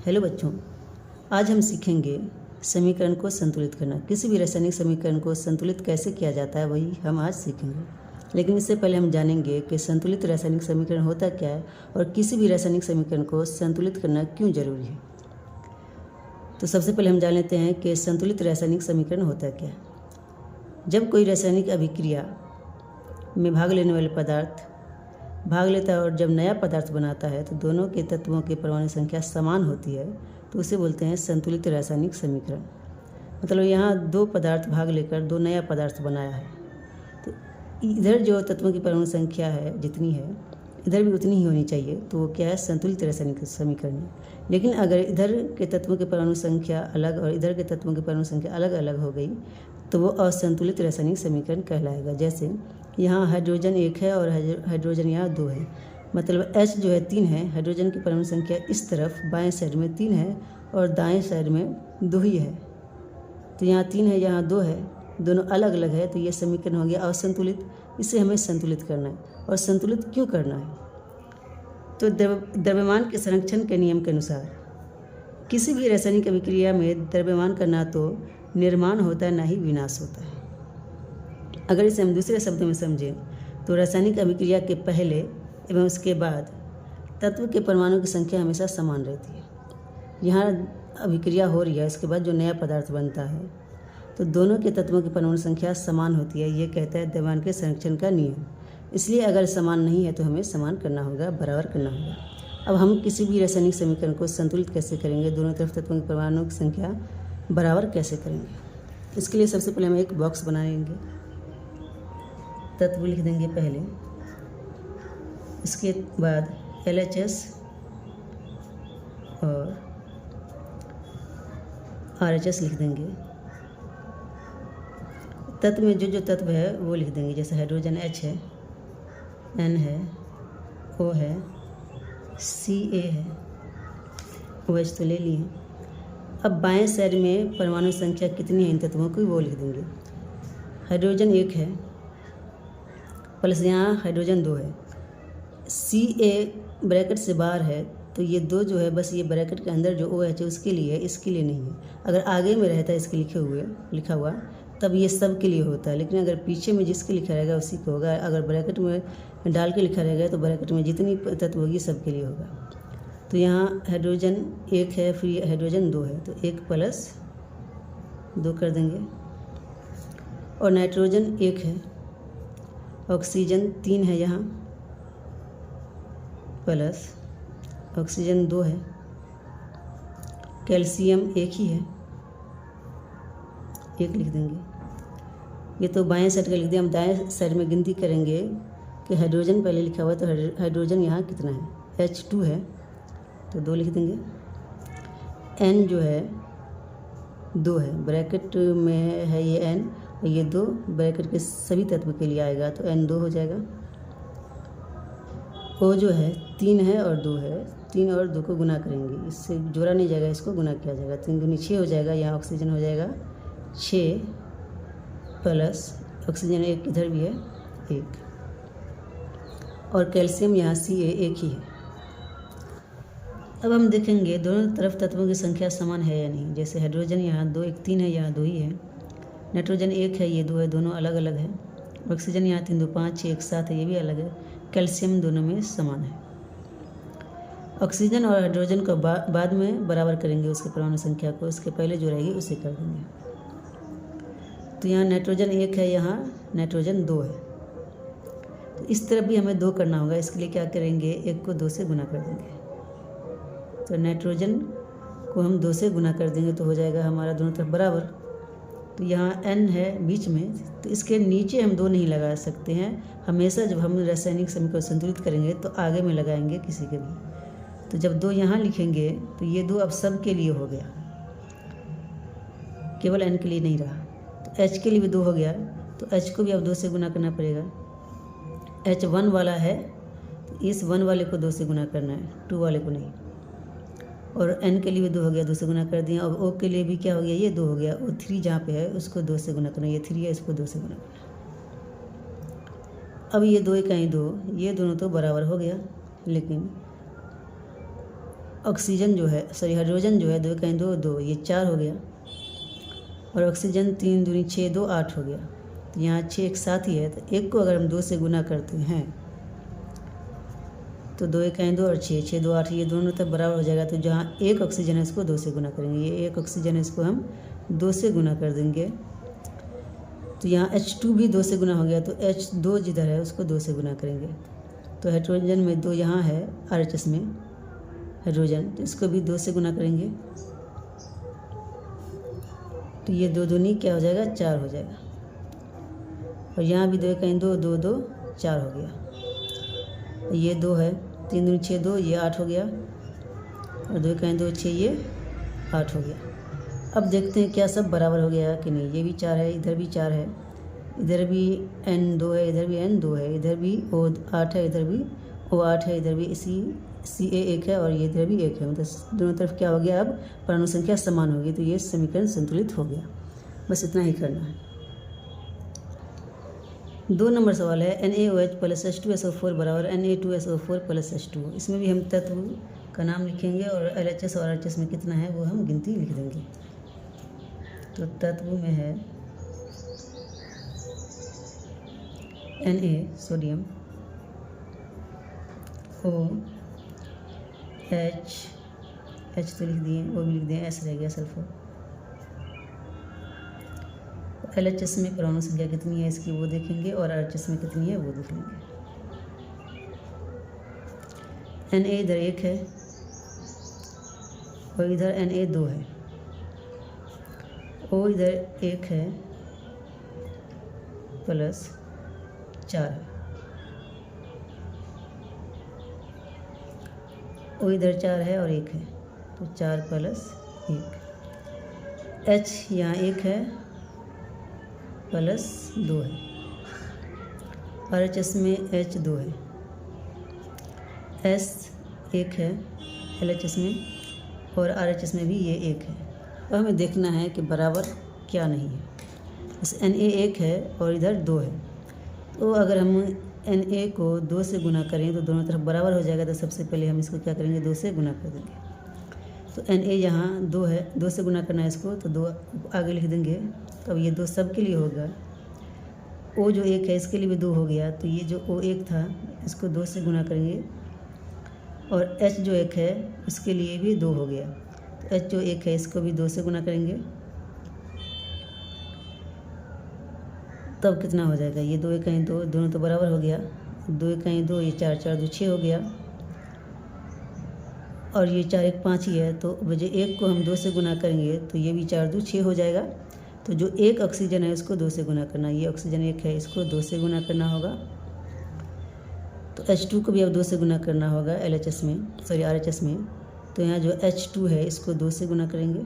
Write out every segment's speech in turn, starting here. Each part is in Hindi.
हेलो बच्चों, आज हम सीखेंगे समीकरण को संतुलित करना। किसी भी रासायनिक समीकरण को संतुलित कैसे किया जाता है वही हम आज सीखेंगे। लेकिन इससे पहले हम जानेंगे कि संतुलित रासायनिक समीकरण होता क्या है और किसी भी रासायनिक समीकरण को संतुलित करना क्यों जरूरी है। तो सबसे पहले हम जान लेते हैं कि संतुलित रासायनिक समीकरण होता क्या है। जब कोई रासायनिक अभिक्रिया में भाग लेने वाले पदार्थ भाग लेता है और जब नया पदार्थ बनाता है तो दोनों के तत्वों की परमाणु संख्या समान होती है, तो उसे बोलते हैं संतुलित रासायनिक समीकरण। मतलब यहाँ दो पदार्थ भाग लेकर दो नया पदार्थ बनाया है, तो इधर जो तत्वों की परमाणु संख्या है जितनी है इधर भी उतनी ही होनी चाहिए, तो वो क्या है, संतुलित रासायनिक समीकरण है। लेकिन अगर इधर के तत्वों की परमाणु संख्या अलग और इधर के तत्वों की परमाणु संख्या अलग अलग हो गई तो वो असंतुलित रासायनिक समीकरण कहलाएगा। जैसे यहाँ हाइड्रोजन 1 है और हाइड्रोजन यहाँ 2 है, मतलब H जो है 3 है, हाइड्रोजन की परमाणु संख्या इस तरफ बाएं साइड में 3 है और दाएं साइड में 2 ही है। तो यहाँ 3 है, यहाँ 2 है, दोनों अलग अलग है, तो ये समीकरण हो गया असंतुलित। इसे हमें संतुलित करना है। और संतुलित क्यों करना है? तो द्रव्यमान के संरक्षण के नियम के अनुसार किसी भी रासायनिक अभिक्रिया में द्रव्यमान का ना तो निर्माण होता है ना ही विनाश होता है। अगर इसे हम दूसरे शब्दों में समझें तो रासायनिक अभिक्रिया के पहले एवं उसके बाद तत्व के परमाणु की संख्या हमेशा समान रहती है। यहाँ अभिक्रिया हो रही है, इसके बाद जो नया पदार्थ बनता है तो दोनों के तत्वों की परमाणु संख्या समान होती है। ये कहता है द्रव्यमान के संरक्षण का नियम। इसलिए अगर समान नहीं है तो हमें समान करना होगा, बराबर करना होगा। अब हम किसी भी रासायनिक समीकरण को संतुलित कैसे करेंगे, दोनों तरफ तत्वों की परमाणु की संख्या बराबर कैसे करेंगे? इसके लिए सबसे पहले हम एक बॉक्स बनाएंगे, तत्व लिख देंगे पहले, इसके बाद LHS और RHS लिख देंगे। तत्व में जो तत्व है वो लिख देंगे, जैसे हाइड्रोजन H है, N है, O है, Ca है, OH तो ले लिए। अब बाएं साइड में परमाणु संख्या कितनी है इन तत्वों की वो लिख देंगे। हाइड्रोजन 1 है प्लस यहाँ हाइड्रोजन 2 है। Ca ब्रैकेट से बाहर है तो ये 2 जो है बस ये ब्रैकेट के अंदर जो OH है उसके लिए है, इसके लिए नहीं है। अगर आगे में रहता है इसके लिखा हुआ तब ये सब के लिए होता है, लेकिन अगर पीछे में जिसके लिखा रहेगा उसी को होगा। अगर ब्रैकेट में डाल के लिखा रहेगा तो ब्रैकेट में जितनी तत्व होगी सबके लिए होगा। तो यहाँ हाइड्रोजन 1 है, फिर हाइड्रोजन 2 है, तो 1 प्लस 2 कर देंगे। और नाइट्रोजन 1 है, ऑक्सीजन 3 है यहाँ, प्लस ऑक्सीजन 2 है, कैल्शियम 1 ही है, 1 लिख देंगे। ये तो बाएं साइड का लिख दिया। हम दाएं साइड में गिनती करेंगे कि हाइड्रोजन पहले लिखा हुआ है, तो हाइड्रोजन यहाँ कितना है, H2 है, तो 2 लिख देंगे। N जो है 2 है, ब्रैकेट में है ये N और ये 2 ब्रैकेट के सभी तत्व के लिए आएगा, तो N 2 हो जाएगा। O जो है 3 है और 2 है, 3 और 2 को गुना करेंगे, इससे जोड़ा नहीं जाएगा, इसको गुना किया जाएगा। 3 दूनी 6 हो जाएगा। यहाँ ऑक्सीजन हो जाएगा 6 प्लस ऑक्सीजन 1 इधर भी है 1, और कैल्शियम यहाँ Ca 1 ही है। अब हम देखेंगे दोनों तरफ तत्वों की संख्या समान है या नहीं। जैसे हाइड्रोजन यहाँ 2, 1 3 है, यहाँ 2 ही है। नाइट्रोजन 1 है, ये 2 है, दोनों अलग अलग है। ऑक्सीजन यहाँ 3 2 5 6 1 7 है, ये भी अलग है। कैल्शियम दोनों में समान है। ऑक्सीजन और हाइड्रोजन को बाद में बराबर करेंगे उसके परमाणु संख्या को, इसके पहले जो रहेगी उसे कर देंगे। तो यहाँ नाइट्रोजन 1 है, यहाँ नाइट्रोजन 2 है, तो इस तरफ भी हमें 2 करना होगा। इसके लिए क्या करेंगे, 1 को 2 से गुना कर देंगे। तो नाइट्रोजन को हम 2 से गुना कर देंगे तो हो जाएगा हमारा दोनों तरफ बराबर। तो यहाँ N है बीच में, तो इसके नीचे हम 2 नहीं लगा सकते हैं। हमेशा जब हम रासायनिक समीकरण संतुलित करेंगे तो आगे में लगाएंगे किसी के भी। तो जब 2 यहाँ लिखेंगे तो ये 2 अब सब के लिए हो गया, केवल N के लिए नहीं रहा। तो H के लिए भी 2 हो गया, तो H को भी अब 2 से गुना करना पड़ेगा। H 1 वाला है, तो इस 1 वाले को 2 से गुना करना है, 2 वाले को नहीं। और N के लिए भी 2 हो गया, 2 से गुना कर दिया। अब O के लिए भी क्या हो गया, ये 2 हो गया। O 3 जहाँ पे है उसको 2 से गुना करना, ये 3 है, इसको 2 से गुना करना। अब ये 2 कहीं 2, ये दोनों तो बराबर हो गया, लेकिन ऑक्सीजन जो है हाइड्रोजन जो है 2 कहीं 2 2 ये 4 हो गया, और ऑक्सीजन 3 दूनी 6 2 8 हो गया। तो यहाँ 6 एक साथ ही है, तो 1 को अगर हम 2 से गुना करते हैं तो 2 कहीं 2 और 6 6 2 8 ये दोनों तब बराबर हो जाएगा। तो जहाँ 1 ऑक्सीजन है उसको 2 से गुना करेंगे, ये 1 ऑक्सीजन है इसको हम 2 से गुना कर देंगे। तो यहाँ H2 भी 2 से गुना हो गया, तो H2 जिधर है उसको 2 से गुना करेंगे। तो हाइड्रोजन में 2 यहाँ है RHS में हाइड्रोजन, तो इसको भी 2 से गुना करेंगे। तो ये 2 दूनी क्या हो जाएगा 4 हो जाएगा, और यहाँ भी 2 कहीं 2 2 2 4 हो गया। ये 2 है 3 दूनी 6 2 ये 8 हो गया, और 2 कहीं 2 6 ये 8 हो गया। अब देखते हैं क्या सब बराबर हो गया कि नहीं। ये भी 4 है, इधर भी 4 है, इधर भी N2 है, इधर भी N2 है, इधर भी O8 है, इधर भी O8 है, इधर भी Ca 1 है, और ये इधर भी 1 है। मतलब दोनों तरफ क्या हो गया, अब परमाणु संख्या समान होगी, तो ये समीकरण संतुलित हो गया। बस इतना ही करना है। 2 नंबर सवाल है NaOH प्लस H2SO4 बराबर Na2SO4 प्लस H2। इसमें भी हम तत्व का नाम लिखेंगे, और LHS और RHS में कितना है वो हम गिनती लिख देंगे। तो तत्व में है Na सोडियम, H तो लिख दिए, O भी लिख दिए, S रह गया सल्फर। LHS में परमाणु संख्या कितनी है इसकी वो देखेंगे, और RHS में कितनी है वो देख लेंगे। Na इधर 1 है, और इधर Na 2 है, O इधर 1 है प्लस 4 है, O इधर 4 है और 1 है, तो 4 प्लस 1। H यहाँ 1 है प्लस 2 है, RHS में H 2 है, S 1 है LHS में, और RHS में भी ये 1 है। अब हमें देखना है कि बराबर क्या नहीं है। इस Na 1 है और इधर 2 है, तो अगर हम Na को 2 से गुना करें तो दोनों तरफ बराबर हो जाएगा। तो सबसे पहले हम इसको क्या करेंगे 2 से गुना कर देंगे। तो Na यहाँ 2 है, 2 से गुना करना है इसको, तो 2 आगे लिख देंगे। तो अब ये 2 सब के लिए होगा। O जो 1 है इसके लिए भी 2 हो गया, तो ये जो O1 था इसको 2 से गुना करेंगे, और H जो 1 है उसके लिए भी 2 हो गया। तो H जो 1 है इसको भी 2 से गुना करेंगे, तब कितना हो जाएगा, ये 2 कहीं 2 दोनों तो बराबर हो गया, 2 कहीं 2 ये 4 4 2 6 हो गया, और ये 4 1 5 ही है। तो वजह 1 को हम 2 से गुना करेंगे तो ये भी 4 2 6 हो जाएगा। तो जो 1 ऑक्सीजन है उसको 2 से गुना करना, ये ऑक्सीजन 1 है इसको 2 से गुना करना होगा। तो H2 को भी अब 2 से गुना करना होगा LHS में, सॉरी RHS में। तो यहाँ जो H2 है इसको 2 से गुना करेंगे,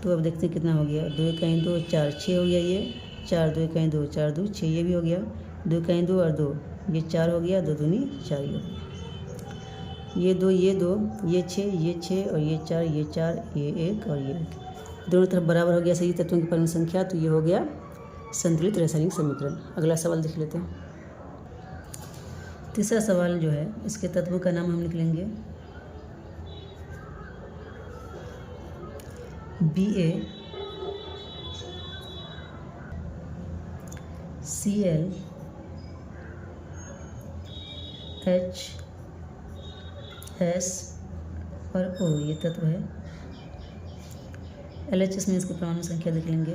तो अब देखते हैं कितना हो गया। 2 कहीं 2 4 6 हो गया, ये 4 2 कहीं 2 4 2 6 ये भी हो गया, 2 कहीं 2 और 2 ये 4 हो गया, 2 दूनी 4 ये हो गया, ये 2 ये 2 ये 6 और ये 4 ये 4 ये 1 और ये 1, दोनों तरफ बराबर हो गया सही तत्वों की परमाणु संख्या। तो ये हो गया संतुलित रासायनिक समीकरण। अगला सवाल देख लेते हैं। तीसरा सवाल जो है इसके तत्वों का नाम हम लिख लेंगे Ba Cl H S और O, ये तत्व है। LHS में इसकी परमाणु संख्या देख लेंगे,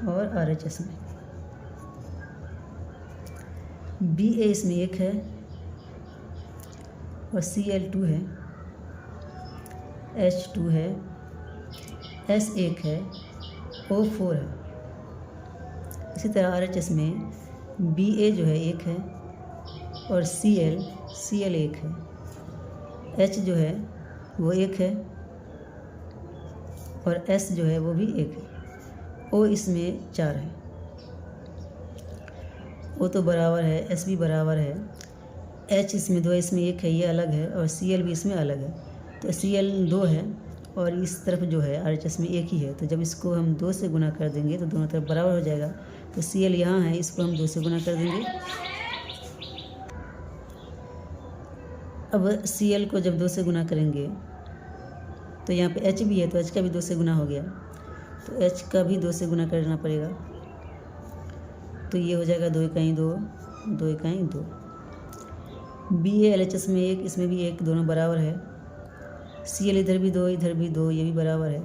और RHS में Ba इसमें 1 है, और Cl 2 है, H 2 है, S 1 है, O 4 है। इसी तरह RHS में Ba जो है 1 है, और Cl 1 है, H जो है वो 1 है, और S जो है वो भी 1 है, O इसमें 4 है, O तो बराबर है, S भी बराबर है, H इसमें 2 इसमें 1 है, ये अलग है, और Cl भी इसमें अलग है। तो Cl 2 है, और इस तरफ जो है RHS में 1 ही है। तो जब इसको हम 2 से गुना कर देंगे तो दोनों तरफ बराबर हो जाएगा। तो Cl यहाँ है, इसको हम 2 से गुना कर देंगे, अब Cl को जब 2 से गुना करेंगे तो यहाँ पे H भी है, तो H का भी 2 से गुना हो गया, तो H का भी 2 से गुना करना पड़ेगा। तो ये हो जाएगा 2 इकाई 2, 2 इकाई 2। BaLHS में 1, इसमें भी 1, दोनों बराबर है। Cl इधर भी 2, इधर भी 2, ये भी बराबर है।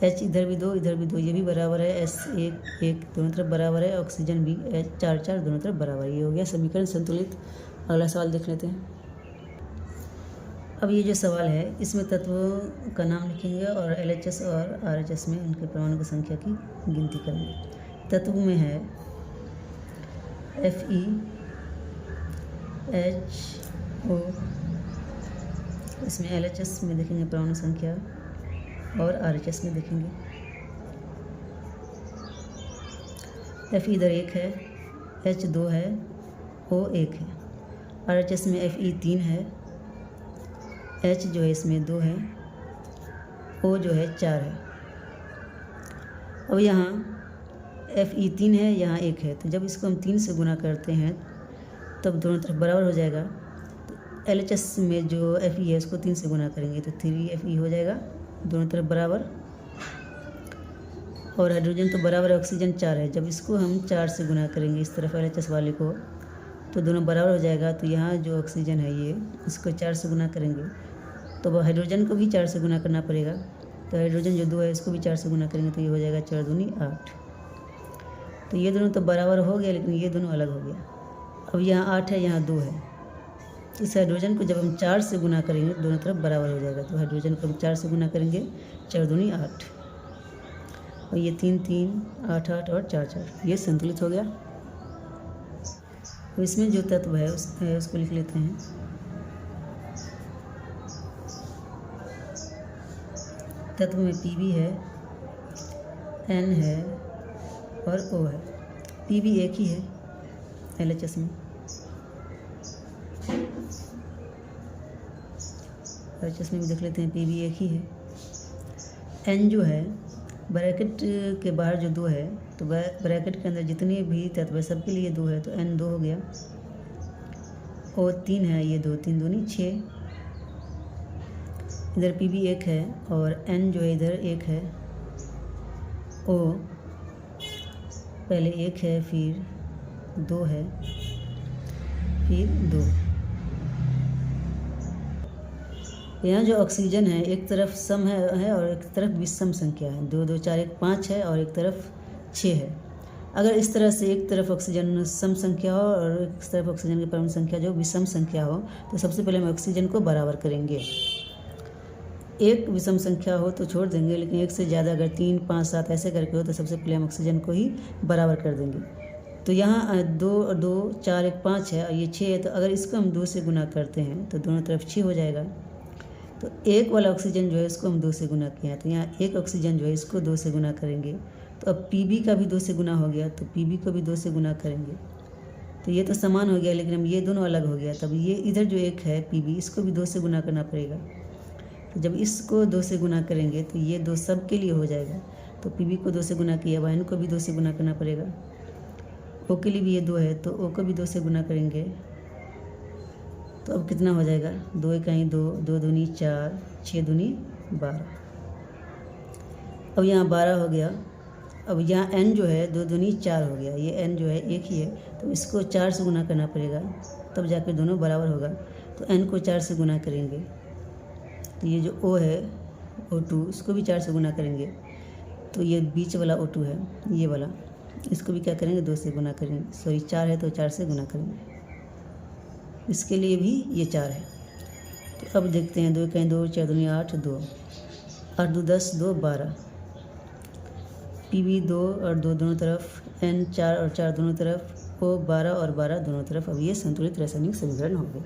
H इधर भी 2, इधर भी 2, ये भी बराबर है। S 1 1 दोनों तरफ बराबर है। ऑक्सीजन भी H 4 4 दोनों तरफ बराबर है। ये हो गया समीकरण संतुलित। अगला सवाल देख लेते हैं। अब ये जो सवाल है इसमें तत्वों का नाम लिखेंगे और LHS और RHS में उनके परमाणु की संख्या की गिनती करेंगे। तत्व में है Fe HO, इसमें LHS में देखेंगे परमाणु संख्या और RHS में देखेंगे। Fe इधर 1 है, H 2 है, O 1 है। RHS में Fe 3 है, H जो है इसमें 2 है, O जो है 4 है। अब यहाँ Fe 3 है, यहाँ 1 है, तो जब इसको हम 3 से गुना करते हैं तब दोनों तरफ बराबर हो जाएगा। तो LHS में जो Fe है उसको 3 से गुना करेंगे तो 3Fe हो जाएगा, दोनों तरफ बराबर। और हाइड्रोजन तो बराबर है, ऑक्सीजन 4 है, जब इसको हम 4 से गुना करेंगे इस तरफ LHS वाले को तो दोनों बराबर हो जाएगा। तो यहाँ जो ऑक्सीजन है ये इसको 4 से गुना करेंगे तो हाइड्रोजन को भी 4 से गुना करना पड़ेगा। तो हाइड्रोजन जो 2 है इसको भी 4 से गुना करेंगे तो ये हो जाएगा 4 दूनी 8। तो ये दोनों तो बराबर हो गया, लेकिन ये दोनों अलग हो गया। अब यहाँ 8 है, यहाँ 2 है, इस हाइड्रोजन को जब हम 4 से गुना करेंगे दोनों तरफ बराबर हो जाएगा। तो हाइड्रोजन को हम 4 से गुना करेंगे, 4 दूनी 8, और ये 3 3 8 8 और 4 4, ये संतुलित हो गया। तो इसमें जो तत्व है उसको लिख लेते हैं। तत्व में Pb है, N है और O है। Pb एक ही है LHS में, LHS में भी देख लेते हैं Pb एक ही है। N जो है ब्रैकेट के बाहर जो 2 है, तो ब्रैकेट के अंदर जितने भी तत्व है सबके लिए 2 है, तो N 2 हो गया। O 3 है, ये 2 3 दूनी 6। इधर Pb 1 है और N जो है इधर 1 है। O पहले 1 है, फिर 2 है, फिर 2। यहाँ जो ऑक्सीजन है एक तरफ सम है और एक तरफ विषम संख्या है। 2 2 4 1 5 है और एक तरफ 6 है। अगर इस तरह से एक तरफ ऑक्सीजन सम संख्या हो और एक तरफ ऑक्सीजन की परमाणु संख्या जो विषम संख्या हो, तो सबसे पहले हम ऑक्सीजन को बराबर करेंगे। एक विषम संख्या हो तो छोड़ देंगे, लेकिन एक से ज़्यादा अगर 3 5 7 ऐसे करके हो तो सबसे पहले हम ऑक्सीजन को ही बराबर कर देंगे। तो यहाँ 2 2 4 1 5 है और ये 6 है, तो अगर इसको हम 2 से गुना करते हैं तो दोनों तरफ 6 हो जाएगा। तो एक वाला ऑक्सीजन जो है इसको हम 2 से गुना किया है, तो यहाँ एक ऑक्सीजन जो है इसको 2 से गुना करेंगे। तो अब Pb का भी 2 से गुना हो गया, तो Pb को भी 2 से गुना करेंगे। तो ये तो समान हो गया, लेकिन हम ये दोनों अलग हो गया। तब ये इधर जो एक है Pb, इसको भी 2 से गुना करना पड़ेगा। तो जब इसको 2 से गुना करेंगे तो ये 2 सब के लिए हो जाएगा। तो Pb को 2 से गुना किया, अब N को भी 2 से गुना करना पड़ेगा। O के लिए भी ये 2 है, तो O को भी 2 से गुना करेंगे। तो अब कितना हो जाएगा, 2 इकाई 2, 2 दूनी 4, 6 दूनी 12। अब यहाँ 12 हो गया। अब यहाँ N जो है 2 दूनी 4 हो गया, ये N जो है एक ही है, तो इसको 4 से गुना करना पड़ेगा, तब जाकर दोनों बराबर होगा। तो N को 4 से गुना करेंगे, तो ये जो O है O2, इसको भी 4 से गुना करेंगे। तो ये बीच वाला O2 है, ये वाला, इसको भी क्या करेंगे, 2 से गुना करेंगे। सॉरी 4 है तो 4 से गुना करेंगे। इसके लिए भी ये 4 है। तो अब देखते हैं, 2 इकाई 2, 4 दूनी 8, 2 8 2 10, 2 12। Pb 2 और 2 दोनों तरफ, N 4 और 4 दोनों तरफ, O 12 और 12 दोनों तरफ। अब ये संतुलित रासायनिक समीकरण हो गया।